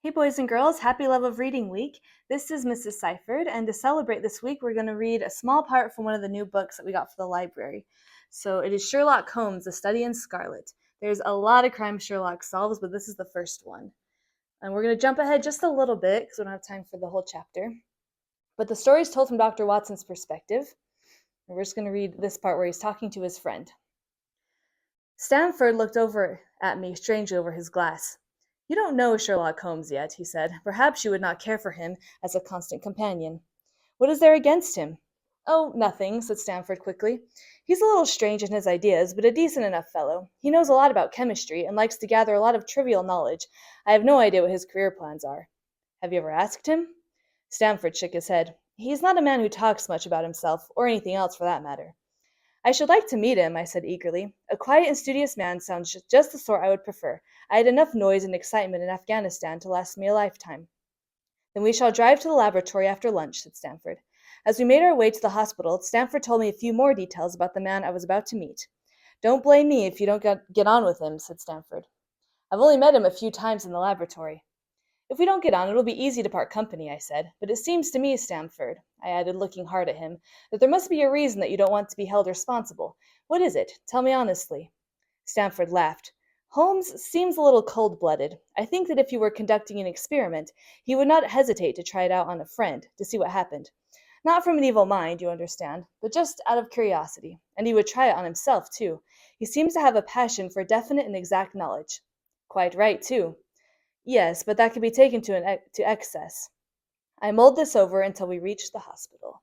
Hey boys and girls, happy Love of Reading Week. This is Mrs. Seifert, and to celebrate this week, we're going to read a small part from one of the new books that we got for the library. So it is Sherlock Holmes, A Study in Scarlet. There's a lot of crime Sherlock solves, but this is the first one. And we're going to jump ahead just a little bit because we don't have time for the whole chapter. But the story is told from Dr. Watson's perspective. And we're just going to read this part where he's talking to his friend. Stamford looked over at me strangely over his glass. "You don't know Sherlock Holmes yet," he said. "Perhaps you would not care for him as a constant companion." "What is there against him?" "Oh, nothing," said Stamford quickly. "He's a little strange in his ideas, but a decent enough fellow. He knows a lot about chemistry, and likes to gather a lot of trivial knowledge. I have no idea what his career plans are." "Have you ever asked him?" Stamford shook his head. "He's not a man who talks much about himself, or anything else for that matter." "I should like to meet him," I said eagerly. "A quiet and studious man sounds just the sort I would prefer. I had enough noise and excitement in Afghanistan to last me a lifetime." "Then we shall drive to the laboratory after lunch," said Stamford. As we made our way to the hospital, Stamford told me a few more details about the man I was about to meet. "Don't blame me if you don't get on with him," said Stamford. "I've only met him a few times in the laboratory." "If we don't get on, it'll be easy to part company," I said. "But it seems to me, Stamford," I added, looking hard at him, "that there must be a reason that you don't want to be held responsible. What is it? Tell me honestly." Stamford laughed. "Holmes seems a little cold-blooded. I think that if he were conducting an experiment, he would not hesitate to try it out on a friend, to see what happened. Not from an evil mind, you understand, but just out of curiosity. And he would try it on himself, too. He seems to have a passion for definite and exact knowledge." "Quite right, too." "Yes, but that can be taken to excess." I mulled this over until we reached the hospital.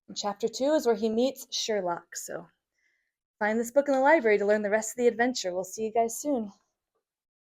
And chapter 2 is where he meets Sherlock, so find this book in the library to learn the rest of the adventure. We'll see you guys soon.